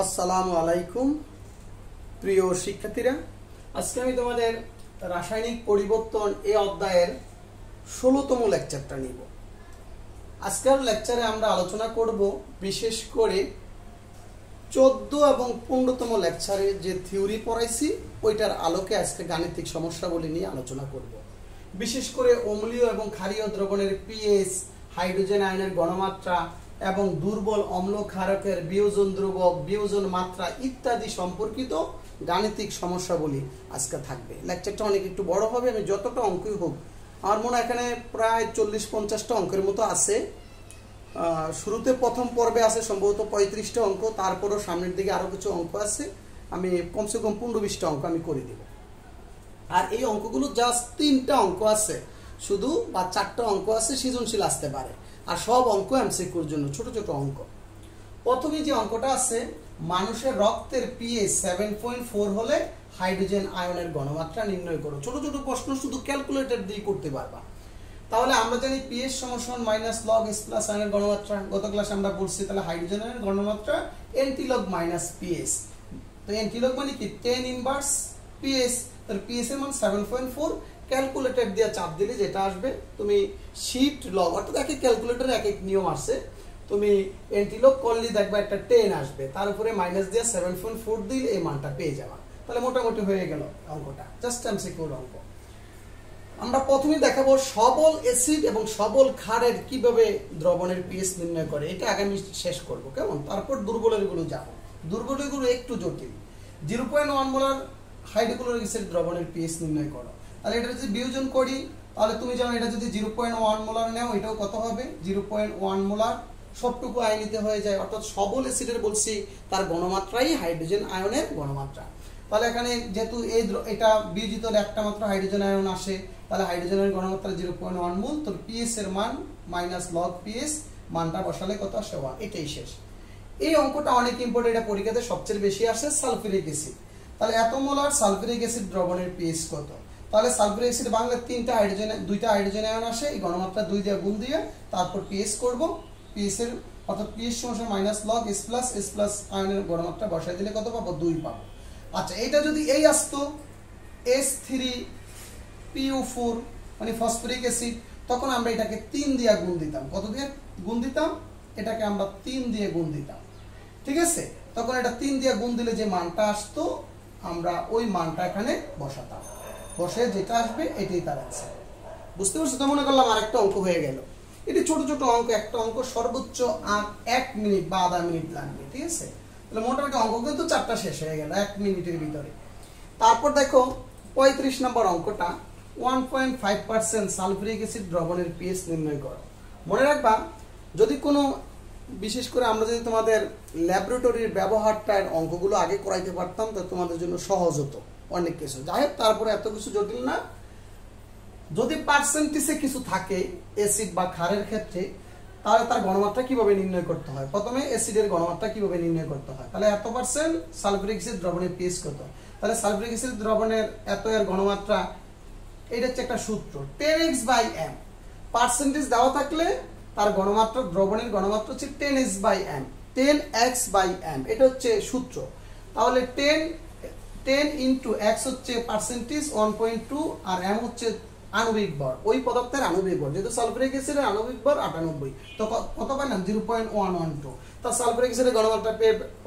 আসসালামু আলাইকুম প্রিয় শিক্ষার্থীরা, আজকে আমি তোমাদের রাসায়নিক পরিবর্তন এই অধ্যায়ের 16তম লেকচারটা নিব। আজকের লেকচারে আমরা আলোচনা করব বিশেষ করে 14 এবং 15তম লেকচারে যে থিওরি পড়াইছি ওইটার আলোকে আজকে গাণিতিক সমস্যাগুলি নিয়ে আলোচনা করব। বিশেষ করে অম্লীয় এবং ক্ষারীয় দ্রবণের পিএইচ, হাইড্রোজেন আয়নের গণমাত্রা এবং দুর্বল অম্ল ক্ষারকের বিয়োজন ধ্রুবক, বিয়োজন মাত্রা ইত্যাদি সম্পর্কিত গাণিতিক সমস্যাগুলি আজকে থাকবে। লেকচারটা অনেক একটু বড় হবে, আমি যতটা অঙ্কই হোক, আমার মনে হয় এখানে প্রায় 40-50টা অঙ্কের মতো আছে। শুরুতে প্রথম পর্বে আছে সম্ভবত 35টা অঙ্ক, তারপরও সামনের দিকে আরো কিছু অঙ্ক আছে। আমি কমসে কম 15-20টা অঙ্ক আমি করে দিব। আর এই অঙ্কগুলো জাস্ট 3টা অঙ্ক আছে শুধু, বা 4টা অঙ্ক আছে, সৃজনশীল আসতে পারে। আর সব অঙ্ক এমসিকিউর জন্য ছোট ছোট অঙ্ক। প্রথমে যে অঙ্কটা আছে, মানুষের রক্তের পিএইচ 7.4 হলে হাইড্রোজেন আয়নের ঘনমাত্রা নির্ণয় করো। ছোট ছোট প্রশ্ন শুধু ক্যালকুলেটর দিয়ে করতে পারবা। তাহলে আমরা জানি পিএইচ সমান মাইনাস লগ এস প্লাস আয়নের ঘনমাত্রা, গত ক্লাসে আমরা পড়ছি। তাহলে হাইড্রোজেনের ঘনমাত্রা এনটি লগ মাইনাস পিএইচ। তো এনটি লগ মানে কি 10 ইনভার্স পিএইচ। তার পিএইচ এর মান 7.4। ক্যালকুলেটর দিয়ে চাপ দিলে যেটা আসবে, তুমি শিফট লগ, অর্থাৎ এক এক ক্যালকুলেটরে এক এক নিয়ম আছে। তুমি এনটি লগ করলে দেখবা একটা 10 আসবে, তার উপরে মাইনাস দিয়ে 7.4 দিলে এই মানটা পেয়ে যাবা। তাহলে মোটামুটি হয়ে গেল অঙ্কটা, জাস্ট এমসিকিউ অঙ্ক। আমরা প্রথমে দেখাবো সবল অ্যাসিড এবং সবল ক্ষারের কিভাবে দ্রবণের পিএইচ নির্ণয় করে, এটা আগে আমি শেষ করব, কেমন? তারপর দুর্বলের গুলো যাব। দুর্বলের গুলো একটু জটিল। 0.1 মোলার হাইড্রোক্লোরিক অ্যাসিড দ্রবণের পিএইচ নির্ণয় করো। তাহলে এটা যদি বিয়োজন করি, তাহলে তুমি জানো এটা যদি 0.1 মোলার নাও, এটাও কত হবে? 0.1 মোলার। সবটুকু আয়নিতে হয়ে যায়, অর্থাৎ সবল অ্যাসিডের বলছি তার ঘনমাত্রাই হাইড্রোজেন আয়নের ঘনমাত্রা। তাহলে এখানে যেহেতু এটা বিয়োজিত হলে একটা মাত্র হাইড্রোজেন আয়ন আসে, তাহলে হাইড্রোজেনের ঘনমাত্রা 0.1 মোল। তো পিএইচ এর মান মাইনাস লগ পিএইচ, মানটা বসালে কত আসে? 1। এটাই শেষ। এই অঙ্কটা অনেক ইম্পর্টেন্ট, এটা পরীক্ষাতে সবচেয়ে বেশি আসে। সালফিউরিক অ্যাসিড, তাহলে এত মোলার সালফিউরিক অ্যাসিড দ্রবণের পিএইচ কত? তাহলে সালফিউরিক অ্যাসিড বাংলা 2টা হাইড্রোজেন আয়ন আসে, এই ঘনমাত্রা 2 দিয়ে গুণ দিয়ে তারপর পিএইচ করব। পিএইচ এর অর্থাৎ পিএইচ সমান মাইনাস লগ এস প্লাস আয়নের ঘনমাত্রা বসাই দিলে কত পাবো? 2 পাবো। আচ্ছা, এটা যদি এই আসতো H3PO4 মানে ফসফরিক অ্যাসিড, তখন আমরা এটাকে 3 দিয়ে গুণ দিতাম। কত দিয়ে গুণ দিতাম? এটাকে আমরা 3 দিয়ে গুণ দিতাম, ঠিক আছে? তখন এটা 3 দিয়ে গুণ দিলে যে মানটা আসতো, আমরা ওই মানটা এখানে বসাতাম। বসে যেটা আসবে এটাই তার আছে। বুঝতে পারছো তো? মনে করলাম আরেকটা অঙ্ক হয়ে গেল। এটি ছোট ছোট অঙ্ক, একটা অঙ্ক সর্বোচ্চ আর 1 মিনিট বা আধা মিনিট লাগবে, ঠিক আছে? তাহলে মোটামুটি অঙ্ক কিন্তু 4টা শেষ হয়ে গেল 1 মিনিটের ভিতরে। তারপর দেখো 35 নম্বর অঙ্কটা, 1.5% সালফিউরিক অ্যাসিড দ্রবণের পিএইচ নির্ণয় করো। মনে রাখবা, যদি কোনো বিশেষ করে আমরা যদি তোমাদের ল্যাবরেটরির ব্যবহারটার অঙ্কগুলো আগে করাইতে পারতাম, তো তোমাদের জন্য সহজ হতো অনেক কিছু। যাই হোক, তারপরে এত কিছু জটিল না। যদি পার্সেন্টেজে কিছু থাকে অ্যাসিড বা ক্ষারের ক্ষেত্রে, তাহলে তার ঘনমাত্রা কিভাবে নির্ণয় করতে হয়? প্রথমে অ্যাসিডের ঘনমাত্রা কিভাবে নির্ণয় করতে হয়? তাহলে এত পার্সেন্ট সালফিউরিক অ্যাসিড দ্রবণের পিএইচ কত? তাহলে সালফিউরিক অ্যাসিড দ্রবণের এত এর ঘনমাত্রা, এটা হচ্ছে একটা সূত্র 10x/m। পার্সেন্টেজ দেওয়া থাকলে তার ঘনমাত্রা, দ্রবণের ঘনমাত্রা হচ্ছে 10x/m, 10x/m, এটা হচ্ছে সূত্র। তাহলে 10 ইনটু x হচ্ছে পার্সেন্টেজ 1.2, আর m হচ্ছে আণবিক ভর, ওই পদার্থের আণবিক ভর। যেহেতু সালফিউরিক অ্যাসিডের আণবিক ভর 98, তো কত পাইলাম? 0.112। তা সালফিউরিক অ্যাসিডের ঘনমাত্রা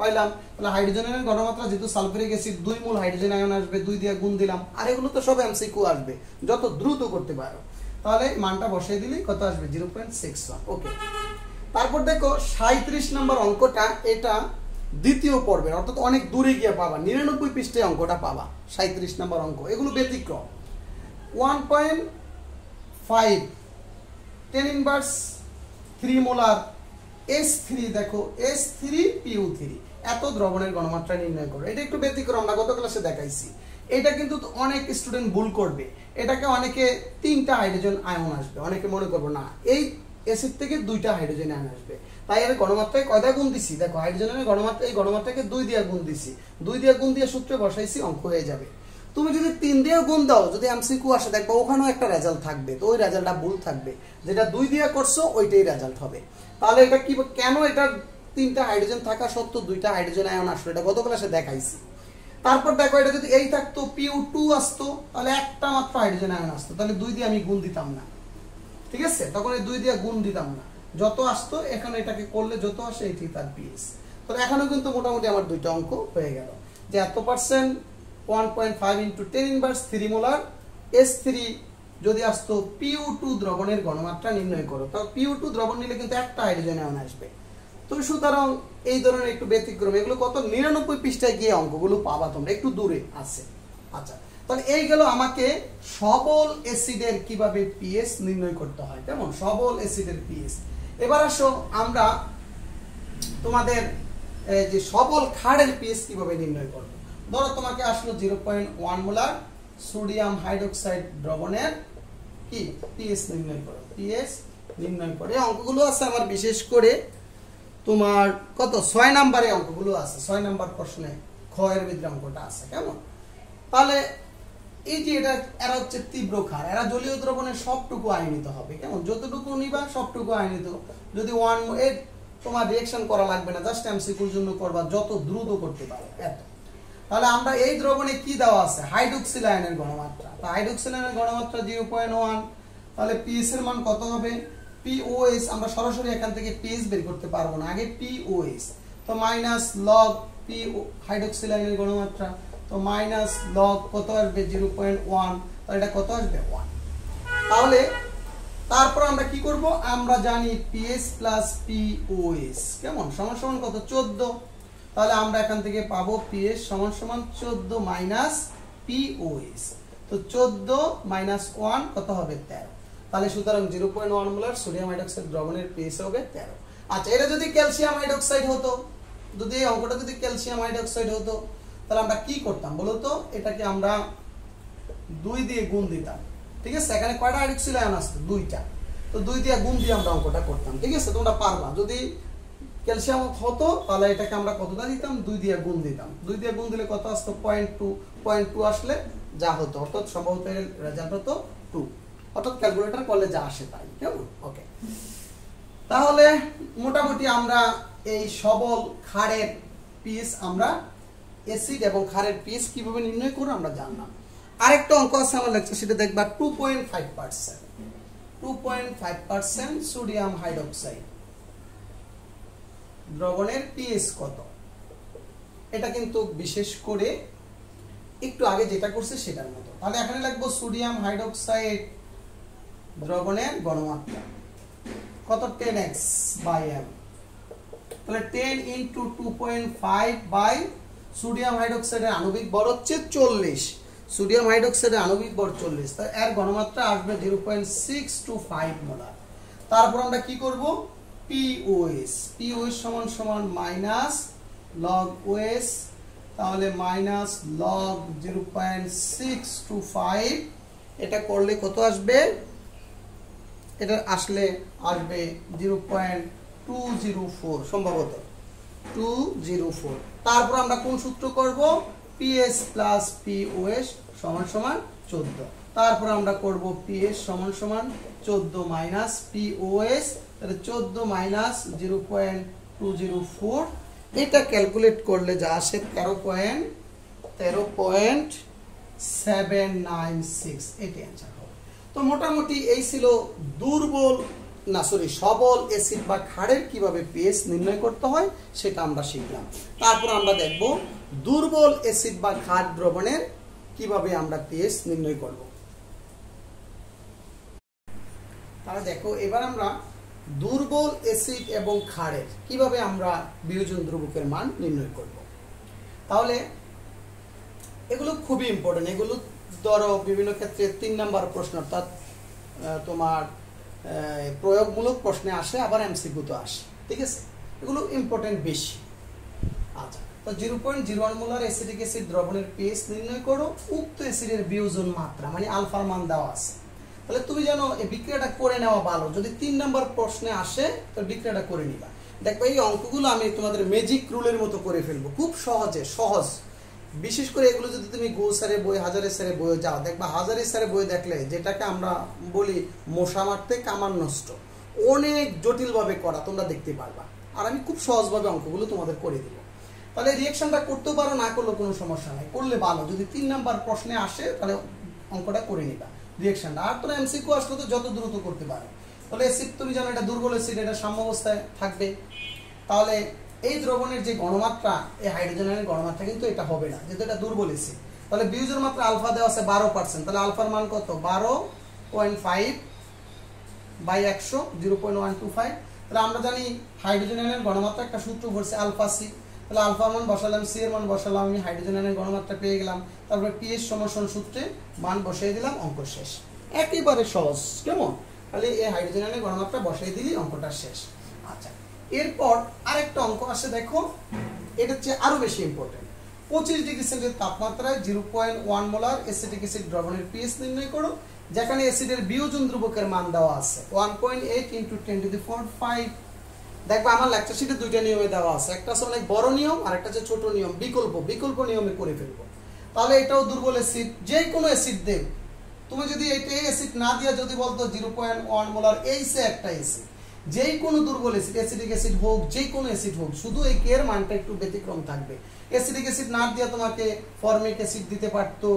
পাইলাম। তাহলে হাইড্রোজেনের ঘনমাত্রা, যেহেতু সালফিউরিক অ্যাসিড 2 মোল হাইড্রোজেন আয়ন আসবে, 2 দিয়ে গুণ দিলাম। আর এগুলো তো সব এমসিকিউ আসবে, যত দ্রুত করতে পারো। তাহলে মানটা বসাই দিলেই কত আসবে? 0.61। ওকে। তারপর দেখো 37 নম্বর অঙ্কটা, এটা দ্বিতীয় পর্বের, অর্থাৎ অনেক দূরে গিয়ে পাবা। 99 পৃষ্ঠায় অঙ্কটা পাবা। 37 নম্বর অঙ্ক, এগুলো ব্যতিক্রম। 1.5 10 ইনভার্স 3 মোলার H3, দেখো H3PO3 এত দ্রবণের ঘনমাত্রা নির্ণয় করো। এটা একটু ব্যতিক্রম, না গত ক্লাসে দেখাইছি। এটা কিন্তু অনেক স্টুডেন্ট ভুল করবে। এটাকে অনেকে 3টা হাইড্রোজেন আয়ন আসবে, অনেকে মনে করবো না এই অ্যাসিড থেকে 2টা হাইড্রোজেন আয়ন আসবে। তাই এর ঘনমাত্রায় কয়টা গুণ দিছি? দেখো হাইড্রোজেনের ঘনমাত্রা, এই ঘনমাত্রাকে 2 দিয়ে গুণ দিছি, 2 দিয়ে গুণ দিয়ে সূত্রে বসাইছি, অঙ্ক হয়ে যাবে। তুমি যদি 3 দিয়ে গুণ দাও, যদি এমসিকিউ আসে, দেখবা ওখানেও একটা রেজাল্ট থাকবে, তো ওই রেজাল্টটা ভুল থাকবে। যেটা 2 দিয়ে করছো ওইটাই রেজাল্ট হবে। তাহলে এটা কি, কেন এটা তিনটা হাইড্রোজেন থাকা সত্ত্বেও দুইটা হাইড্রোজেন আয়ন আসলো, এটা গত ক্লাসে দেখাইছি। তারপর দেখো এটা যদি এই থাকতো PO2 আসতো, তাহলে একটা মাত্র হাইড্রোজেন আয়ন আসতো, তাহলে 2 দিয়ে আমি গুণ দিতাম না, ঠিক আছে? তখন এই 2 দিয়ে গুণ দিতাম না, যত আসতো এখানে এটাকে করলে যত আসে এটি তার পিএস। তাহলে এখানেও কিন্তু মোটামুটি আমার দুইটা অঙ্ক হয়ে গেল, যে এত পার্সেন্ট 1.5 × 10 ইনভার্স 3 মোলার S3 যদি আসতো PO2 দ্রবণের ঘনমাত্রা নির্ণয় করো। তো PO2 দ্রবণ নিলে কিন্তু একটা হাইড্রোজেন আয়ন আসবে। তো সুতরাং এই ধরনের একটু ব্যতিক্রম, এগুলো কত 99 পৃষ্ঠায় গিয়ে অঙ্কগুলো পাবা তোমরা, একটু দূরে আছে। আচ্ছা, তাহলে এই গেল আমাকে সবল অ্যাসিডের কিভাবে পিএস নির্ণয় করতে হয়, কেমন সবল অ্যাসিডের পিএস। এবার আসো আমরা তোমাদের যে সবল ক্ষারের পিএস কিভাবে নির্ণয় করব। ধরো তোমাকে আসলো 0.1 মোলার সোডিয়াম হাইড্রোক্সাইড দ্রবণের কি পিএস নির্ণয় করো, পিএস নির্ণয় করে অঙ্কগুলো আছে আমার, বিশেষ করে তোমার কত 6 নম্বরে অঙ্কগুলো আছে, 6 নম্বর প্রশ্নে ক্ষয়ের ভিতরে অঙ্কটা আছে, কেমন? তাহলে এই যে এরা হচ্ছে তীব্র ক্ষার, এরা জলীয় দ্রবণের সবটুকু আয়নিত হবে, কেমন? যতটুকু নিবা সবটুকু আয়নিত। যদি 1 তোমার রিঅ্যাকশন করা লাগবে না, জাস্ট এমসিকিউর জন্য করবা, যত দ্রুত করতে পারো এত। তাহলে আমরা এই দ্রবণে কি দেওয়া আছে, হাইড্রোক্সিল আয়নের ঘনমাত্রা। তো হাইড্রোক্সিল আয়নের ঘনমাত্রা 0.1, তাহলে পিএস এর মান কত হবে? POS, আমরা সরাসরি এখান থেকে পিএস বের করতে পারবো না, আগে POS। তো মাইনাস লগ হাইড্রোক্সিল আয়নের ঘনমাত্রা, তো মাইনাস লগ কত আসবে 0.1, তাহলে এটা কত আসবে 1। তাহলে তারপর আমরা কি করব, আমরা জানি PS প্লাস POS কেমন সমান সমান কত 14। তাহলে আমরা এখান থেকে পাবো PS সমান সমান 14 মাইনাস POS। তো 14 মাইনাস 1 কত হবে 13। তাহলে সুতরাং 0.1 মোলার সোডিয়াম হাইড্রোক্সাইড দ্রবণের পিএস হবে 13। আচ্ছা, এটা যদি ক্যালসিয়াম হাইড্রোক্সাইড হতো, যদি এই অঙ্কটা যদি ক্যালসিয়াম হাইড্রোক্সাইড হতো, তাহলে আমরা কি করতাম বলো তো? এটাকে আমরা 2 দিয়ে গুণ দিতাম, ঠিক আছে? এখানে কয়টা হাইড্রোক্সিল আয়ন আসতো? 2টা। তো 2 দিয়ে গুণ দিয়ে আমরা অঙ্কটা করতাম, ঠিক আছে? তোমরা পারবা। যদি ক্যালসিয়াম হতো তাহলে এটাকে আমরা কতটা দিতাম? 2 দিয়ে গুণ দিতাম। 2 দিয়ে গুণ দিলে কত আসতো? 0.2 আসলে যা হতো, অর্থাৎ সম্ভবত এর রেজাল্ট হতো 2, অর্থাৎ ক্যালকুলেটর করলে যা আসে তাই, কেমন? ওকে, তাহলে মোটামুটি আমরা এই সবল ক্ষারের পিএস, আমরা অ্যাসিড এবং ক্ষারের পিএস কিভাবে নির্ণয় করব আমরা জানলাম। আরেকটা অঙ্ক আছে আমার লেকচার, সেটা দেখবা 2.5% সোডিয়াম হাইড্রোক্সাইড দ্রবণের পিএস কত। এটা কিন্তু বিশেষ করে একটু আগে যেটা করছে সেটার মতো। তাহলে এখানে লিখবো সোডিয়াম হাইড্রোক্সাইড দ্রবণের ঘনমাত্রা কত, 10x/m। তাহলে 10 × 2.5 সোডিয়াম হাইড্রোক্সাইডের আণবিক ভর হচ্ছে 40, সোডিয়াম হাইড্রোক্সাইডের আণবিক ভর 40, তাই এর ঘনমাত্রা আসবে 0.625 মোলার। তারপর আমরা কি করব, POS সমান সমান মাইনাস লগ OS, তাহলে মাইনাস লগ 0.625, এটা করলে কত আসবে? এটা আসলে আসবে 0.204, সম্ভবত 204। তারপর আমরা কোন সূত্র করব? PS প্লাস POS সমান সমান 14। তারপর আমরা করব PS সমান সমান 14 মাইনাস POS, তাহলে 14 মাইনাস 0.204, এটা ক্যালকুলেট করলে যা আসে 13.796, এটি অ্যান্সার হবে। তো মোটামুটি এই ছিল সবল অ্যাসিড বা ক্ষারের কিভাবে পিএস নির্ণয় করতে হয় সেটা আমরা শিখলাম। তারপর আমরা দেখব দুর্বল অ্যাসিড বা ক্ষার দ্রবণের কিভাবে আমরা পিএস নির্ণয় করব। তাহলে দেখো, এবার আমরা দুর্বল অ্যাসিড এবং ক্ষারের কিভাবে আমরা বিয়োজন ধ্রুবকের মান নির্ণয় করব। তাহলে এগুলো খুবই ইম্পর্টেন্ট। এগুলো ধরো বিভিন্ন ক্ষেত্রে 3 নাম্বার প্রশ্ন, অর্থাৎ তোমার প্রয়োগমূলক প্রশ্নে আসে, আবার এমসিকিউ তো আসে, ঠিক আছে? এগুলো ইম্পর্টেন্ট বেশি। আচ্ছা, তো 0.01 মোলার অ্যাসিডিক অ্যাসিড দ্রবণের পিএইচ নির্ণয় করো। উক্ত অ্যাসিডের বিয়োজন মাত্রা মানে আলফার মান দেওয়া আছে। তাহলে তুমি জানো এই বিক্রিয়াটা করে নেওয়া ভালো, যদি 3 নাম্বার প্রশ্নে আসে তো বিক্রিয়াটা করে নিবা। দেখো, এই অঙ্কগুলো আমি তোমাদের ম্যাজিক রুলের মতো করে ফেলবো, খুব সহজ। বিশেষ করে এগুলো যদি তুমি গো স্যারের বই, হাজারে স্যারের বইয়ে যাও, দেখবা হাজারে স্যারের বই দেখলে যেটাকে আমরা বলি মশা মারতে কামান নষ্ট, অনেক জটিলভাবে করা তোমরা দেখতে পারবা। আর আমি খুব সহজভাবে অঙ্কগুলো তোমাদের করে দিব। তাহলে রিঅ্যাকশনটা করতেও পারো, না করলেও কোনো সমস্যা নাই, করলে ভালো। যদি 3 নাম্বার প্রশ্নে আসে তাহলে অঙ্কটা করে নিবা রিঅ্যাকশনটা। আর তোরা এমসিকিউ আসলে তো যত দ্রুত করতে পারো। তাহলে অ্যাসিড তুমি জানো এটা দুর্বল অ্যাসিড, এটা সাম্য অবস্থায় থাকবে। তাহলে এই দ্রবণের যে গণমাত্রা, এই হাইড্রোজেন আয়নের গণমাত্রা কিন্তু এটা হবে না, যেহেতু এটা দুর্বল অ্যাসিড। তাহলে বিয়োজের মাত্রা আলফা দেওয়া আছে 12%, তাহলে আলফার মান কত? 12.5 বাই 100, 0.125। তাহলে আমরা জানি হাইড্রোজেন আয়নের গণমাত্রা একটা সূত্র পড়ছে আলফা সি। তাহলে আলফার মান বসালাম, সি এর মান বসালাম, আমি হাইড্রোজেন আয়নের গণমাত্রা পেয়ে গেলাম। তারপরে পিএইচ সমান সূত্রে মান বসিয়ে দিলাম, অঙ্ক শেষ। একেবারে সহজ, কেমন? তাহলে এই হাইড্রোজেন আয়নের গণমাত্রা বসাই দিলেই অঙ্কটা শেষ। আচ্ছা, এরপর আরেকটা অঙ্ক আসে, দেখো এটা হচ্ছে আরো বেশি ইম্পর্টেন্ট। 25 ডিগ্রি সেলসিয়াস তাপমাত্রায় 0.1 মোলার অ্যাসিটিক অ্যাসিড দ্রবণের পিএইচ নির্ণয় করো, যেখানে অ্যাসিডের বিয়োজন ধ্রুবকের মান দেওয়া আছে 1.8 × 10⁵। দেখো আমার লেকচার শিটে দুইটা নিয়মে দেওয়া আছে, একটা আছে অনেক বড় নিয়ম আর একটা হচ্ছে ছোট নিয়ম, বিকল্প নিয়মে করে ফেলবো। তাহলে এটাও দুর্বল অ্যাসিড, যে কোনো অ্যাসিড দেব। তুমি যদি এটা অ্যাসিড না দিয়া যদি বলতো 0.1 মোলার এইসে একটা অ্যাসিড, যেই কোনো দুর্বল অ্যাসিড, অ্যাসিডিক অ্যাসিড হোক, যে কোনো অ্যাসিড হোক, শুধু এই কে এর মানটা একটু ব্যতিক্রম থাকবে। অ্যাসিডিক অ্যাসিড না দিয়া তোমাকে ফর্মিক অ্যাসিড দিতে পারতো,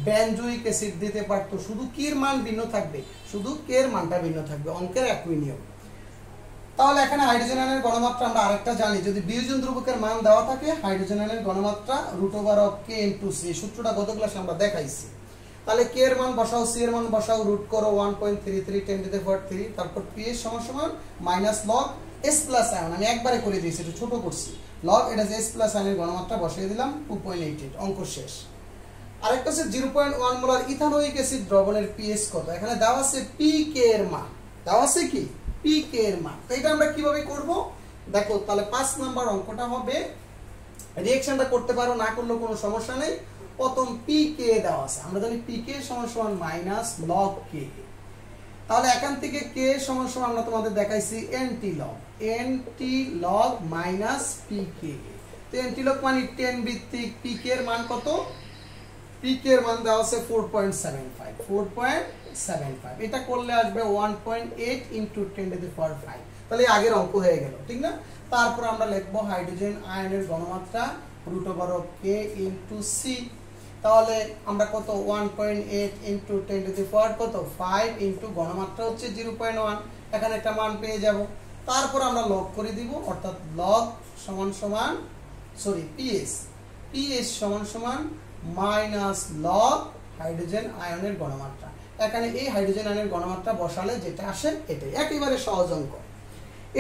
বেনজোইক অ্যাসিড দিতে পারতো, শুধু কি এর মান ভিন্ন থাকবে, শুধু কে এর মানটা ভিন্ন থাকবে, অঙ্কের একই নিয়ম। তাহলে এখানে হাইড্রোজেন আয়নের গণমাত্রা আমরা আরেকটা জানি, যদি বিয়োজন ধ্রুবকের মান দেওয়া থাকে হাইড্রোজেন আয়নের গণমাত্রা √k × c, সূত্রটা গত ক্লাসে আমরা দেখাইছি। তাহলে কে এর মান বসাও, সি এর মান বসাও, রুট করো 1.33 10⁻3, তারপর পিএইচ সমান minus log S plus ion, আমি একবারে করে দিয়েছি, এটা ছোট করছি, লগ এটা যে এস প্লাস আয়নের গণমাত্রা বসিয়ে দিলাম 2.88, অঙ্ক শেষ। আরেকটা হচ্ছে 0.1 মোলার ইথানোয়িক অ্যাসিড দ্রবণের পিএইচ কত, এখানে দেওয়া আছে পিকে এর মান, দেওয়া আছে কি পিকে এর মান। তো এটা আমরা কিভাবে করব দেখো, তাহলে 5 নাম্বার অঙ্কটা হবে, রিঅ্যাকশনটা করতে পারো, না করলেও কোনো সমস্যা নেই। প্রথম পিকে দেওয়া আছে, আমরা জানি পিকে সমান মাইনাস লগ কে। তাহলে এখান থেকে কে সমান আমরা তোমাদের দেখাইছি এনটি লগ মাইনাস পিকে। তো এনটি লগ মানে 10 ভিত্তিক, পিকে এর মান কত? পিকে এর মান দেওয়া আছে 4.75, এটা করলে আসবে 1.8 × 10⁵। তাহলে আগের অঙ্ক হয়ে গেল, ঠিক না? তারপর আমরা লিখবো হাইড্রোজেন আয়নের গণমাত্রা √k × c। তাহলে আমরা কত 1.8 × 10⁵ কত 5 × গণমাত্রা হচ্ছে 0.1, এখানে একটা মান পেয়ে যাব। তারপর আমরা লগ করে দিব, অর্থাৎ লগ পিএইচ সমান মাইনাস লগ হাইড্রোজেন আয়নের গণমাত্রা। এখানে এই হাইড্রোজেন আয়নের গণমাত্রা বসালে যেটা আসে এটাই, একেবারে সহজ অঙ্ক।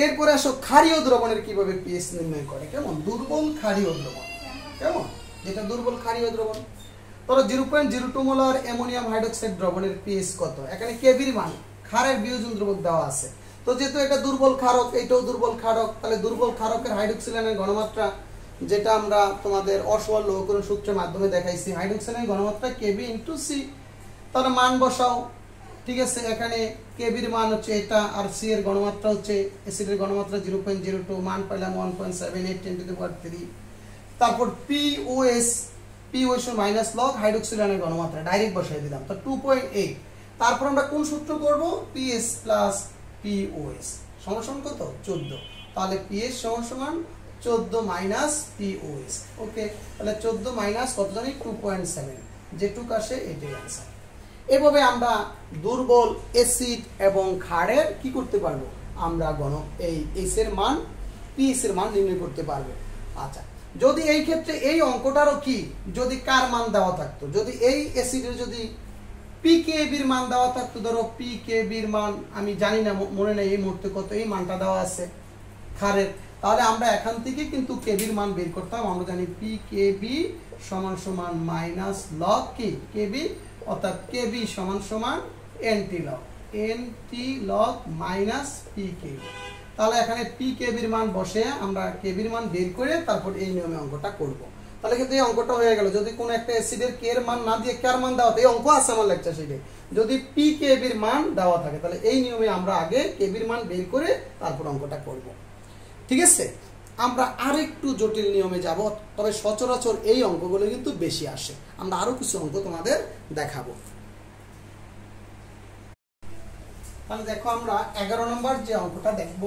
এরপরে আসো ক্ষারীয় দ্রবণের কিভাবে পিএইচ নির্ণয় করে, কেমন? দুর্বল ক্ষারীয় দ্রবণ, কেমন? যেটা দুর্বল ক্ষারীয় দ্রবণ, ধরো 0.02 মোলার অ্যামোনিয়াম হাইড্রোক্সাইড দ্রবণের পিএইচ কত, এখানে কেবির মান, ক্ষারের বিয়োজন ধ্রুবক দেওয়া আছে। তো যেহেতু এটা দুর্বল ক্ষারক, এটাও দুর্বল ক্ষারক, তাহলে দুর্বল ক্ষারকের হাইড্রোক্সিলেনের গণমাত্রা, যেটা আমরা তোমাদের অসওয়াল লৌহকরণ সূত্রের মাধ্যমে দেখাইছি, হাইড্রোক্সিলেনের গণমাত্রা কেবি × c। তাহলে মান বসাও, ঠিক আছে? এখানে কেবির মান হচ্ছে এটা, আর সি এর গণমাত্রা হচ্ছে, অ্যাসিডের গণমাত্রা 0.02, মান পাইলাম 1.78 10⁻3। তারপর পিওএস মাইনাস লগ হাইড্রোক্সিলেনের গণমাত্রা ডাইরেক্ট বসাই দিলাম, তো 2.8। তারপর আমরা কোন সূত্র করব? পিএস প্লাস পিওএস সমান কত 14। তাহলে পিএস সমান 14 মাইনাস পিওএস, ওকে। তাহলে 14 মাইনাস কত জানি 2.7, যেটুক আসে এটাই आंसर। এভাবে আমরা দুর্বল অ্যাসিড এবং ক্ষারের কি করতে পারবো, আমরা এই এস এর মান পিএস এর মান নির্ণয় করতে পারবো। আচ্ছা, যদি এই ক্ষেত্রে এই অঙ্কটারও কি যদি কার মান দেওয়া থাকতো, যদি এই অ্যাসিডের যদি পিকেবির মান দেওয়া থাকতো, ধরো পিকেবির মান আমি জানি না, মনে নেই এই মুহূর্তে কত, এই মানটা দেওয়া আছে ক্ষারের, তাহলে আমরা এখান থেকে কিন্তু কেবির মান বের করতাম। আমরা জানি পিকেবি সমান মাইনাস লগ কি কেবি, অর্থাৎ কেবি সমান এনটি লগ মাইনাস পিকেবি। তাহলে এখানে পিকেবির মান বসে আমরা কেবির মান বের করে তারপর এই নিয়মে অঙ্কটা করব। তাহলে কিন্তু এই অঙ্কটা হয়ে গেল। যদি কোনো একটা অ্যাসিডের কে এর মান না দিয়ে কার মান দেওয়া, এই অঙ্ক আছে আমার লেকচার শিটে, যদি পিকেবির মান দেওয়া থাকে তাহলে এই নিয়মে আমরা আগে কেবির মান বের করে তারপর অঙ্কটা করব, ঠিক আছে? আমরা আরেকটু জটিল নিয়মে যাব, তবে সচরাচর এই অঙ্কগুলো কিন্তু বেশি আসে। আমরা আরো কিছু অঙ্ক তোমাদের দেখাবো। তাহলে দেখো আমরা 11 নম্বর যে অঙ্কটা দেখব,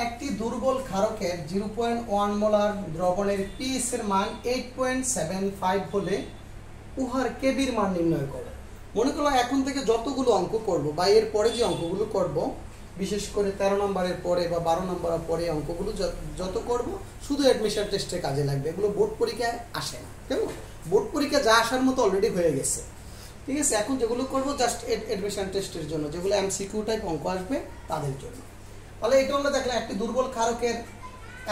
একটি দুর্বল ক্ষারকের 0.1 মোলার দ্রবণের পিএইচ এর মান 8.75 হলে উহার কেবির মান নির্ণয় করো। মনে করো এখন থেকে যতগুলো অঙ্ক করব বা এর পরে যে অঙ্কগুলো করব, বিশেষ করে 13 নম্বরের পরে বা 12 নম্বরের পরে অঙ্কগুলো যত করব শুধু অ্যাডমিশন টেস্টে কাজে লাগবে। এগুলো বোর্ড পরীক্ষায় আসে না, কেমন? বোর্ড পরীক্ষা যা আসার মতো অলরেডি হয়ে গেছে, ঠিক আছে? এখন যেগুলো করব জাস্ট অ্যাডমিশন টেস্টের জন্য, যেগুলো এমসিকিউ টাইপ অঙ্ক আসবে তাদের জন্য। তাহলে এটা আমরা দেখলাম একটি দুর্বল ক্ষারকের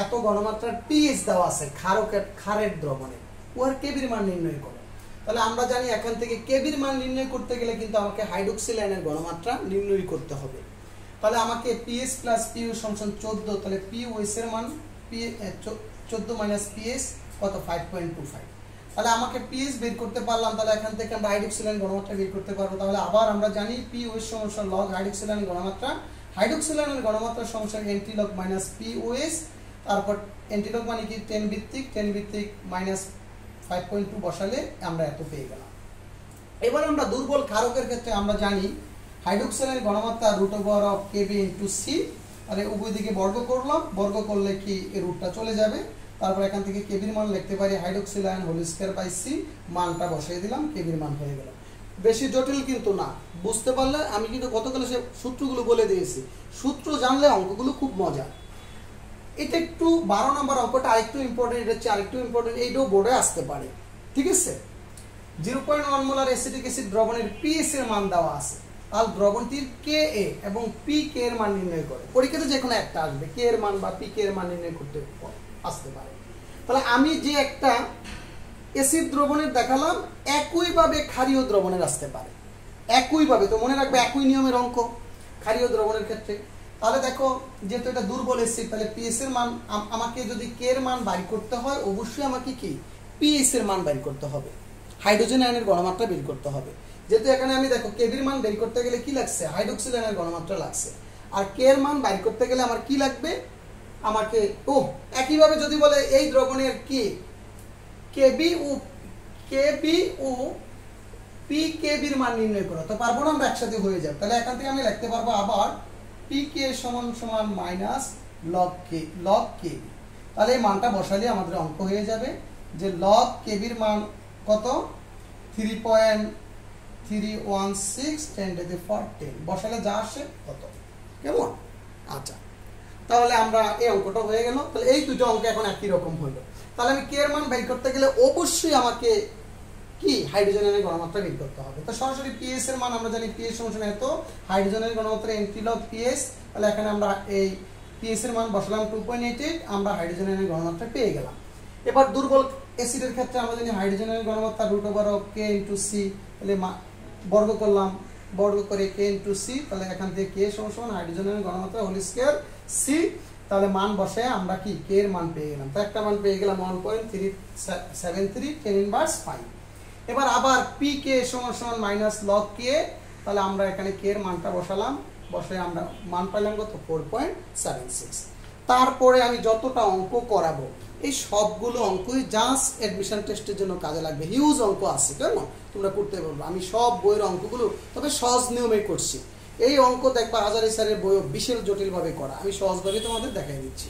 এত ঘনমাত্রার পিএইচ দেওয়া আছে ক্ষারের দ্রবণে, উহার কেবির মান নির্ণয় করো। তাহলে আমরা জানি এখান থেকে কেবির মান নির্ণয় করতে গেলে কিন্তু আমাকে হাইড্রোক্সিল আয়নের ঘনমাত্রা নির্ণয় করতে হবে। তাহলে আমাকে পিএইচ প্লাস পিইউ সমান 14, তাহলে পিইউএস এর মান 14 মাইনাস পিএইচ কত 5.25। তাহলে আমাকে পিএইচ বের করতে পারলাম, তাহলে এখান থেকে আমরা হাইড্রোক্সিল আয়নের ঘনমাত্রা বের করতে পারবো। তাহলে আবার আমরা জানি পিইউএস সমান লগ হাইড্রোক্সিল আয়নের ঘনমাত্রা, হাইড্রোক্সিল আয়নের ঘনমাত্রা সমান এন্টি লগ মাইনাস পিওএস, তারপর এন্টি লগ মানে কি 10 ভিত্তিক মাইনাস 5.2 বসালে আমরা এত পেয়ে গেলাম। এবার আমরা দুর্বল ক্ষারকের ক্ষেত্রে আমরা জানি হাইড্রোক্সিল আয়নের ঘনমাত্রা √(kb × c), তাহলে উভয় দিকে বর্গ করলাম, বর্গ করলে কি এই রুটটা চলে যাবে। তারপর এখান থেকে কেবির মান লিখতে পারি hydroxyl ion whole square by c, মানটা বসিয়ে দিলাম, কেবির মান হয়ে গেল। বেশি জটিল কিন্তু না, বুঝতে পারলে আমি কিন্তু গতকাল সে সূত্রগুলো বলে দিয়েছি। সূত্র জানলে অঙ্কগুলো খুব মজা। এটা একটু 12 নম্বর অঙ্কটা আরেকটু ইম্পর্টেন্ট, এটা হচ্ছে আরেকটু ইম্পর্টেন্ট, এইটাও বোর্ডে আসতে পারে, ঠিক আছে? 0.1 মোলার অ্যাসিটিক অ্যাসিড দ্রবণের পিএইচ এর মান দেওয়া আছে, আর দ্রবণটির কে এ এবং পি কে এর মান নির্ণয় করে। পরীক্ষাতে যে কোনো একটা আসবে, কে এর মান বা পি কে এর মান নির্ণয় করতে আসতে পারে। তাহলে আমি যে একটা অ্যাসিড দ্রবণের দেখালাম, একইভাবে ক্ষারীয় দ্রবণের আসতে পারে, একইভাবে। তো মনে রাখবে একই নিয়মের অঙ্ক ক্ষারীয় দ্রবণের ক্ষেত্রে। তাহলে দেখো যেহেতু এটা দুর্বল অ্যাসিড, তাহলে পিএইচ এর মান আমাকে যদি কে এর মান বের করতে হয়, অবশ্যই আমাকে কি পিএইচ এর মান বের করতে হবে, হাইড্রোজেন আয়নের ঘনমাত্রা বের করতে হবে। যেহেতু এখানে আমি দেখো কেবির মান বের করতে গেলে কি লাগছে, হাইড্রোক্সিল আয়নের ঘনমাত্রা লাগছে, আর কে এর মান বের করতে গেলে আমার কি লাগবে, আমাকে একইভাবে যদি বলে এই দ্রবণের কি কেবি ও পি কেবির মান নির্ণয় করো, তো পারবো না, আমরা একসাথে হয়ে যাবে। তাহলে এখান থেকে আমি লিখতে পারবো আবার পি কে সমান মাইনাস লগ কে, তাহলে এই মানটা বসালে আমাদের অঙ্ক হয়ে যাবে যে লগ কেবির মান কত 3.316 10⁻⁴ বসালে যা আসে কত, কেমন? আচ্ছা, তাহলে আমরা এই অঙ্কটা হয়ে গেল। তাহলে এই দুটো অঙ্ক এখন একই রকম হলো। তাহলে আমি কে এর মান বের করতে গেলে অবশ্যই আমাকে কি হাইড্রোজেনের ঘনমাত্রা বের করতে হবে। তো সরাসরি পিএইচ এর মান আমরা জানি পিএইচ সমান এত, হাইড্রোজেনের ঘনমাত্রা এন্টি লগ পিএইচ। তাহলে এখানে আমরা এই পিএইচ এর মান বসালাম 2.88, আমরা হাইড্রোজেনের ঘনমাত্রা পেয়ে গেলাম। এবার দুর্বল অ্যাসিডের ক্ষেত্রে আমরা জানি হাইড্রোজেনের ঘনমাত্রা √(k × c), তাহলে বর্গ করলাম, বর্গ করে k × c, তাহলে এখান থেকে k সমান হাইড্রোজেনের ঘনমাত্রা হোল স্কয়ার c, তাহলে মান বসে আমরা কি k এর মান পেয়ে গেলাম। তো একটা মান পেয়ে গেলাম 1.373 10⁻⁵। এবার আবার পি কে সমান মাইনাস লগ কে, তাহলে আমরা এখানে কে এর মানটা বসালাম, বসে আমরা মান পাইলাম কত 4.76। তারপরে আমি যতটা অঙ্ক করাবো এই সবগুলো অঙ্কই জাস্ট অ্যাডমিশন টেস্টের জন্য কাজে লাগবে। হিউজ অঙ্ক আছে, কেমন? তোমরা করতে পারবে। আমি সব বইয়ের অঙ্কগুলো তবে সহজ নিয়মে করছি। এই অঙ্ক দেখবা হাজারি স্যারের বইও বিশাল জটিল ভাবে করা, আমি সহজভাবে তোমাদের দেখাই দিচ্ছি।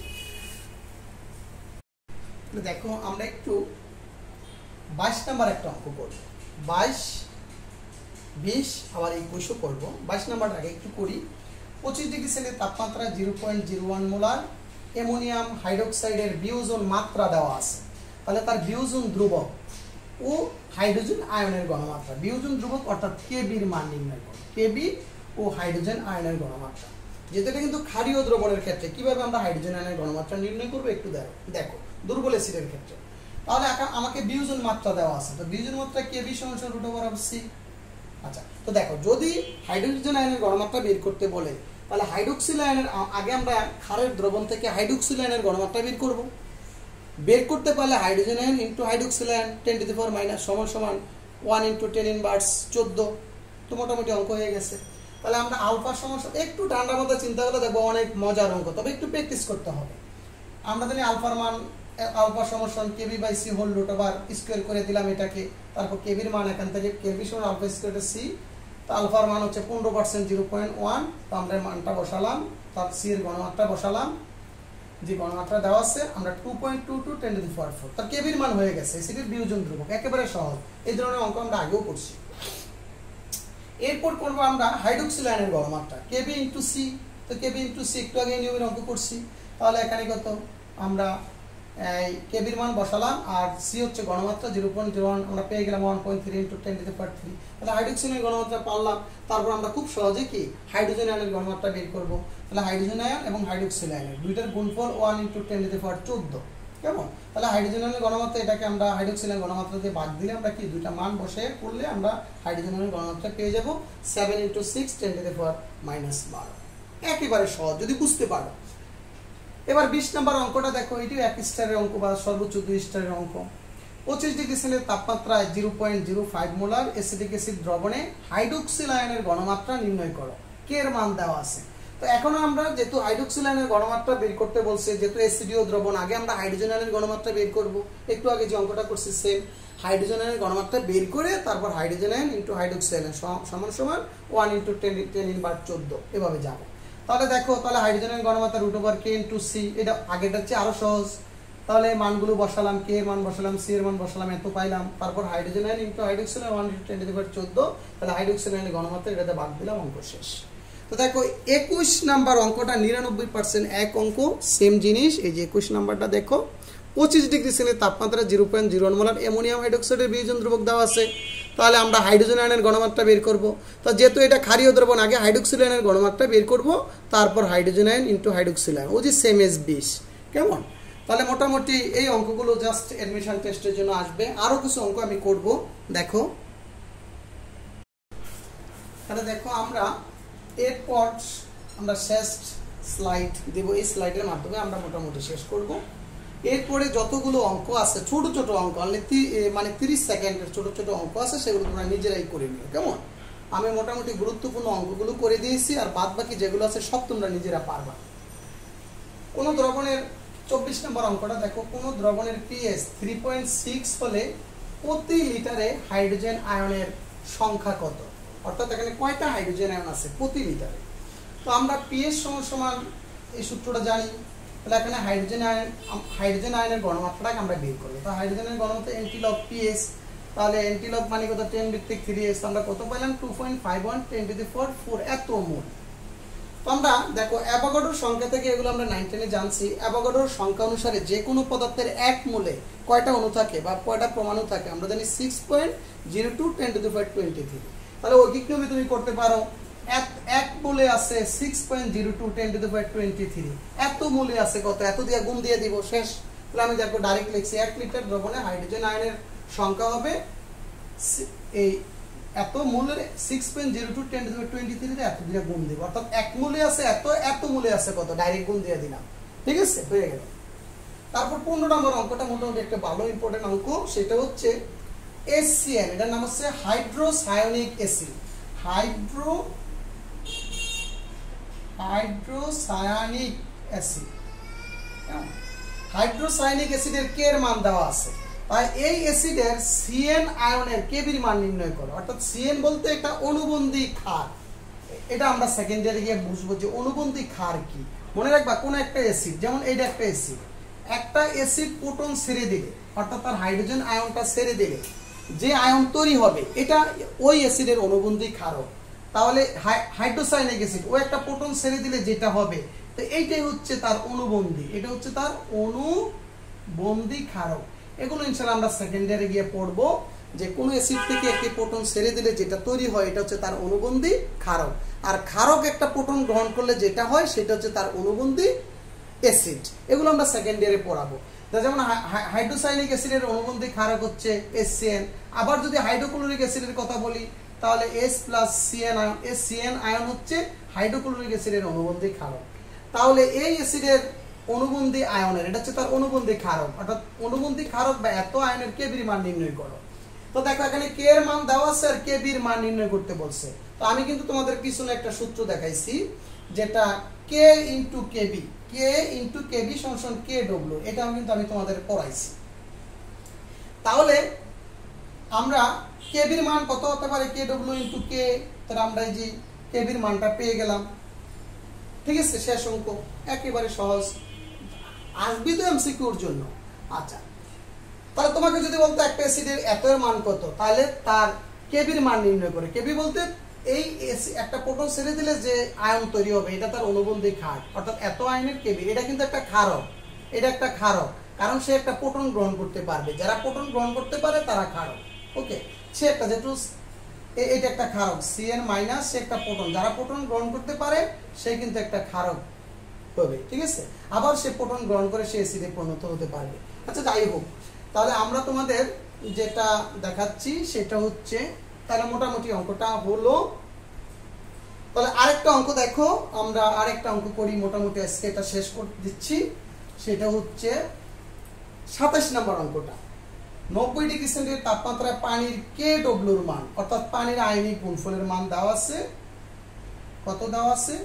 দেখো আমরা একটু 22 নাম্বার একটা অঙ্ক করব, 22, 20 আবার 21 করব। 22 নাম্বার আগে একটু করি। 25 ডিগ্রি সেলসিয়াস তাপমাত্রায় 0.01 মোলার অ্যামোনিয়াম হাইড্রোক্সাইডের বিয়োজন মাত্রা দেওয়া আছে। তাহলে তার বিয়োজন ধ্রুবক ও হাইড্রোজেন আয়নের ঘনমাত্রা, বিয়োজন ধ্রুবক অর্থাৎ কেবির মান নির্ণয় করো, কেবি ও হাইড্রোজেন আয়নের ঘনমাত্রা। যেটা কিন্তু ক্ষারীয় দ্রবণের ক্ষেত্রে কিভাবে আমরা হাইড্রোজেন আয়নের ঘনমাত্রা নির্ণয় করব একটু দেখো দুর্বল অ্যাসিডের ক্ষেত্রে। তাহলে আমাকে বিয়োজন মাত্রা দেওয়া আছে, তো বিয়োজন মাত্রা কেবি সমান √(c). আচ্ছা, তো দেখো যদি হাইড্রোজেন আয়নের ঘনমাত্রা বের করতে বলে, তাহলে হাইড্রোক্সিল আয়নের আগে আমরা ক্ষারের দ্রবণ থেকে হাইড্রোক্সিল আয়নের ঘনমাত্রা বের করব। বের করতে পারলে hydrogen ion into hydroxyl ion 10⁻⁻⁻ সমান 1 × 10⁻14, তো মোটামুটি অঙ্ক হয়ে গেছে। তাহলে আমরা আলফা সমান একটু ঠান্ডা মাথায় চিন্তা করলে দেখবো অনেক মজার অঙ্ক, তবে একটু প্র্যাকটিস করতে হবে। আমরা জানি আলফার মান আলফা সমান kb/c হোল √স্কয়ার করে দিলাম এটাকে, তারপর কেবির মান এখান থেকে kb সমান আলফা স্কয়ার c, তো আলফার মান হচ্ছে 15% 0.1, তো আমরা মানটা বসালাম, তার c এর ঘনমাত্রা বসালাম, যে গণমাত্রা দেওয়া আছে আমরা 2.22 10 টু দি পাওয়ার 4 তার কেবির মান হয়ে গেছে এসিডের বিয়োজন ধ্রুবক একেবারে সহজ এই ধরনের অঙ্ক আমরা আগেও করছি এরপর করব আমরা হাইড্রোক্সিল আয়নের গণমাত্রা কেবি ইনটু সি তো কেবি ইনটু সি একটু আগে নিয়মের অঙ্ক করছি তাহলে এখানে কত আমরা এই কেবির মান বসালাম আর সি হচ্ছে গণমাত্রা 0.01 আমরা পেয়ে গেলাম 1.3 ইনটু 10 টু দি পাওয়ার 3 তাহলে হাইড্রোক্সিলের গণমাত্রা পারলাম তারপর আমরা খুব সহজে কি হাইড্রোজেন আয়নের গণমাত্রা বের করব তাহলে হাইড্রোজেন আয়ন এবং হাইড্রোক্সিল আয়নের দুইটার গুণফল 1 ইনটু 10 টু দি পাওয়ার 14 কেমন তাহলে হাইড্রোজেন আয়নের গণমাত্রা এটাকে আমরা হাইড্রোক্সিল আয়নের গণমাত্রা দিয়ে ভাগ দিলে আমরা কি দুইটা মান বসে করলে আমরা হাইড্রোজেন আয়নের গণমাত্রা পেয়ে যাব 7 ইনটু 6 10 টু দি পাওয়ার -12 একেবারে সহজ যদি বুঝতে পারো এবার 20 নম্বর অঙ্কটা দেখো এটিও 1 স্টারের অঙ্ক বা সর্বোচ্চ 2 স্টারের অঙ্ক 25 ডিগ্রি সেলের তাপমাত্রায় 0.05 মোলার অ্যাসিটিক অ্যাসিড দ্রবণে হাইড্রোক্সিল আয়নের গণমাত্রা নির্ণয় করো কে এর মান দেওয়া আছে তো এখন আমরা যেহেতু হাইড্রোক্সিল আয়নের গণমাত্রা বের করতে বলছে যেহেতু অ্যাসিডীয় দ্রবণ আগে আমরা হাইড্রোজেন আয়নের গণমাত্রা বের করব একটু আগে যে অঙ্কটা করছি সেম হাইড্রোজেন আয়নের গণমাত্রা বের করে তারপর hydrogen ion into hydroxyl ion সমান সমান 1 ইনটু 10 ইন বার 14 এভাবে যাব তাহলে দেখো তাহলে হাইড্রোজেনের গণমাত্রা √k ইনটু সি এটা আগেরটা চেয়ে আরো সহজ তাহলে মানগুলো বসালাম কে এর মান বসালাম সি এর মান বসালাম এত পাইলাম তারপর hydrogen ion into hydroxyl ion 1 into 10 to the power 14 তাহলে হাইড্রোক্সিল আয়নের গণমাত্রা এটাতে ভাগ দিলাম অঙ্ক শেষ তো দেখো 21 নাম্বার অঙ্কটা 99% এক অঙ্ক সেম জিনিস এই যে 21 নাম্বারটা দেখো 25 ডিগ্রি সেলের তাপমাত্রা 0.01 মোলার অ্যামোনিয়াম হাইড্রোক্সাইডের বিয়োজন ধ্রুবক দেওয়া আছে তাহলে আমরা হাইড্রোজেন আয়নের গণমাত্রা বের করব তো যেহেতু এটা ক্ষারীয় দ্রবণ আগে হাইড্রোক্সিল আয়নের গণমাত্রা বের করব তারপর hydrogen ion into hydroxyl ion ও যে সেম এস 20 কেমন তাহলে মোটামুটি এই অঙ্কগুলো জাস্ট অ্যাডমিশন টেস্টের জন্য আসবে আরো কিছু অঙ্ক আমি করব দেখো তাহলে দেখো আমরা এরপর আমরা শেষ স্লাইড দেব এই স্লাইডের মাধ্যমে আমরা মোটামুটি শেষ করব এরপরে যতগুলো অঙ্ক আছে ছোট ছোট অঙ্ক মানে 30 সেকেন্ডের ছোট ছোট অঙ্ক আছে সেগুলো তোমরা নিজেরাই করে নিও কেমন আমি মোটামুটি গুরুত্বপূর্ণ অঙ্কগুলো করে দিয়েছি আর বাদ বাকি যেগুলো আছে সব তোমরা নিজেরা পারবা কোন দ্রবণের 24 নম্বর অঙ্কটা দেখো কোন দ্রবণের pH 3.6 হলে প্রতি লিটারে হাইড্রোজেন আয়নের সংখ্যা কত অর্থাৎ এখানে কয়টা হাইড্রোজেন আয়ন আছে প্রতি লিটারে তো আমরা pH সমান এই সূত্রটা জানি তাহলে এখানে হাইড্রোজেন আয়নের গণমাত্রাকে আমরা বের করব তো হাইড্রোজেনের গণমাত্রা NT log pH তাহলে NT log মানে কত 10 ভিত্তিক 3s আমরা কত পেলাম 2.51 10 টু দি পাওয়ার 4 এত মোল তো আমরা দেখো অ্যাভোগাড্রোর সংখ্যা থেকে এগুলো আমরা 9 এ জানছি অ্যাভোগাড্রোর সংখ্যা অনুসারে যে কোনো পদার্থের এক মোলে কয়টা অণু থাকে বা কয়টা পরমাণু থাকে আমরা জানি 6.02 10 টু দি পাওয়ার 23 তাহলে ঐকিক নিয়মে তুমি করতে পারো এক মোলে আছে 6.02 10 টু দি পাওয়ার 23 এত মোলে আছে কত এত দিয়ে গুণ দিয়ে দিব শেষ তাহলে আমি দেখো ডাইরেক্ট লিখছি 1 লিটার দ্রবণে হাইড্রোজেন আয়নের সংখ্যা হবে এই এত মোলের 6.02 10 টু দি পাওয়ার 23 তে এত দিয়ে গুণ দিব অর্থাৎ এক মোলে আছে এত মোলে আছে কত ডাইরেক্ট গুণ দিয়ে দিলাম ঠিক আছে হয়ে গেল তারপর 15 নম্বর অঙ্কটা মোটামুটি একটা ভালো ইম্পর্টেন্ট অঙ্ক সেটা হচ্ছে HCl এটার নাম হচ্ছে hydrocyanic acid hydrocyanic acid hydrocyanic অ্যাসিডের কে এর মান দেওয়া আছে তাই এই অ্যাসিডের CN আয়নের কেবির মান নির্ণয় করো অর্থাৎ CN বলতে একটা অনুবন্ধী ক্ষার এটা আমরা সেকেন্ডারি গিয়ে বুঝবো যে অনুবন্ধী ক্ষার কি মনে রাখবা কোন একটা অ্যাসিড যেমন এইটা একটা অ্যাসিড প্রোটন ছেড়ে দিলে অর্থাৎ তার হাইড্রোজেন আয়নটা ছেড়ে দিলে যে আয়ন তৈরি হবে এটা ওই অ্যাসিডের অনুবন্ধী ক্ষারক তাহলে হাইড্রোসায়ানিক অ্যাসিড ও একটা প্রোটন ছেড়ে দিলে যেটা হবে তো এইটাই হচ্ছে তার অনুবন্ধী এটা হচ্ছে তার অনুবন্ধী ক্ষারক এগুলো ইনশাআল্লাহ আমরা সেকেন্ডারি গিয়ে পড়বো যে কোন অ্যাসিড থেকে একটি প্রোটন ছেড়ে দিলে যেটা তৈরি হয় এটা হচ্ছে তার অনুবন্ধী ক্ষারক আর ক্ষারক একটা প্রোটন গ্রহণ করলে যেটা হয় সেটা হচ্ছে তার অনুবন্ধী অ্যাসিড এগুলো আমরা সেকেন্ডারি পড়াবো যেমন হাইড্রোসায়ানিক অ্যাসিডের অনুবন্ধী ক্ষারক হচ্ছে HCN আবার যদি হাইড্রোক্লোরিক অ্যাসিডের কথা বলি তাহলে H+CN আয়ন HCN আয়ন হচ্ছে হাইড্রোক্লোরিক অ্যাসিডের অনুবন্ধী ক্ষারক তাহলে এই অ্যাসিডের অনুবন্ধী আয়নের এটা হচ্ছে তার অনুবন্ধী ক্ষারক অর্থাৎ অনুবন্ধী ক্ষারক বা এত আয়নের কেবির মান নির্ণয় করো তো দেখো এখানে কে এর মান দেওয়া আছে আর কেবির মান নির্ণয় করতে বলছে তো আমি কিন্তু তোমাদের পিছনে একটা সূত্র দেখাইছি যেটা K * KB সমান KW এটা কিন্তু আমি তোমাদের পড়াইছি তাহলে আমরা কেবির মান কত হতে পারে KW * K তাহলে আমরা এই যে কেবির মানটা পেয়ে গেলাম ঠিক আছে শেষ অঙ্ক একেবারে সহজ আসবি তো এমসিকিউর জন্য। আচ্ছা, তাহলে তোমাকে যদি বলতো একটা অ্যাসিডের এত এর মান কত, তাহলে তার কেবির মান নির্ণয় করে। কেবি বলতে এই একটা প্রোটন ছেড়ে দিলে যে আয়ন তৈরি হবে এটা তার অনুবন্ধী ক্ষার, অর্থাৎ এত আয়নের কেবি। এটা কিন্তু একটা ক্ষারক, এটা একটা ক্ষারক, কারণ সে একটা প্রোটন গ্রহণ করতে পারবে। যারা প্রোটন গ্রহণ করতে পারে তারা ক্ষারক। ওকে, সে একটা যেহেতু এটা একটা ক্ষারক CN মাইনাস, সে একটা প্রোটন, যারা প্রোটন গ্রহণ করতে পারে সে কিন্তু একটা ক্ষারক হবে। ঠিক আছে, আবার সে প্রোটন গ্রহণ করে সে অ্যাসিডে পরিণত হতে পারবে। আচ্ছা, যাই হোক, তাহলে আমরা তোমাদের যেটা দেখাচ্ছি সেটা হচ্ছে, তাহলে মোটামুটি অঙ্কটা হলো। তাহলে আরেকটা অঙ্ক দেখো, আমরা আরেকটা অঙ্ক করি, মোটামুটি আজকে এটা শেষ করে দিচ্ছি। সেটা হচ্ছে 27 নম্বর অঙ্কটা। 90 ডিগ্রি সেন্টিগ্রেড তাপমাত্রায় পানির KW এর মান, অর্থাৎ পানির আয়নিক গুণফলের মান দেওয়া আছে। কত দেওয়া আছে?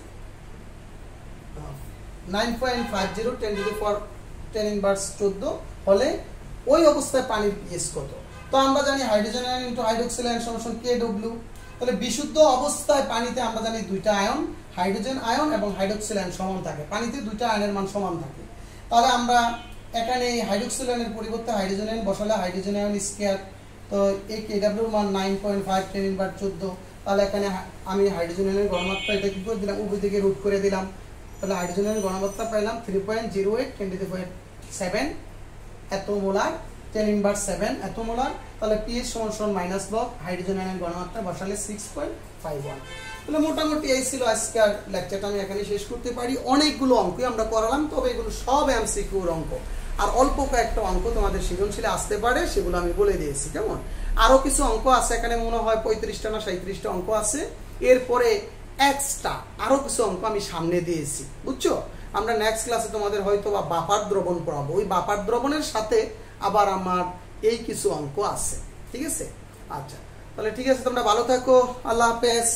9.50 10⁻14 হলে ওই অবস্থায় পানির pH কত? তো আমরা জানি hydrogen ion into hydroxyl ion সমান KW। তাহলে বিশুদ্ধ অবস্থায় পানিতে আমরা জানি দুইটা আয়ন, হাইড্রোজেন আয়ন এবং হাইড্রোক্সিল আয়ন সমান থাকে, পানিতে দুইটা আয়নের মান সমান থাকে। তাহলে আমরা এখানে হাইড্রোক্সিল আয়নের পরিবর্তে হাইড্রোজেন আয়ন বসালে হাইড্রোজেন আয়ন স্কয়ার, তো এই KW এর মান 9.5 10⁻14। তাহলে এখানে আমি হাইড্রোজেন আয়নের ঘনমাত্রা এটা কি করে দিলাম, উভয় দিকে রুট করে দিলাম। তাহলে হাইড্রোজেন আয়নের ঘনমাত্রা পাইলাম 3.08 10⁻7 এতমোলার, 10⁻7 এতমোলার। তাহলে pH সমান মাইনাস লগ, হাইড্রোজেন আয়নের ঘনমাত্রা বসালে 6.51। তাহলে মোটামুটি এই ছিল আজকের লেকচারটা, আমি এখানে শেষ করতে পারি। অনেকগুলো অঙ্কই আমরা করালাম, তবে এগুলো সব এমসিকিউর অঙ্ক, আর অল্প কয়েকটা অঙ্ক তোমাদের সৃজনশীলে আসতে পারে, সেগুলো আমি বলে দিয়েছি। কেমন, আরো কিছু অঙ্ক আছে এখানে, মনে হয় 35টা না 37টা অঙ্ক আছে। এরপরে এক্সট্রা আরো কিছু অঙ্ক আমি সামনে দিয়েছি, বুঝছো। আমরা নেক্সট ক্লাসে তোমাদের হয়তো বা বাপার দ্রবণ পড়াবো, ওই বাপার দ্রবণের সাথে আবার আমার এই কিছু অঙ্ক আছে। ঠিক আছে, আচ্ছা, তাহলে ঠিক আছে, তোমরা ভালো থাকো, আল্লাহ হাফেজ।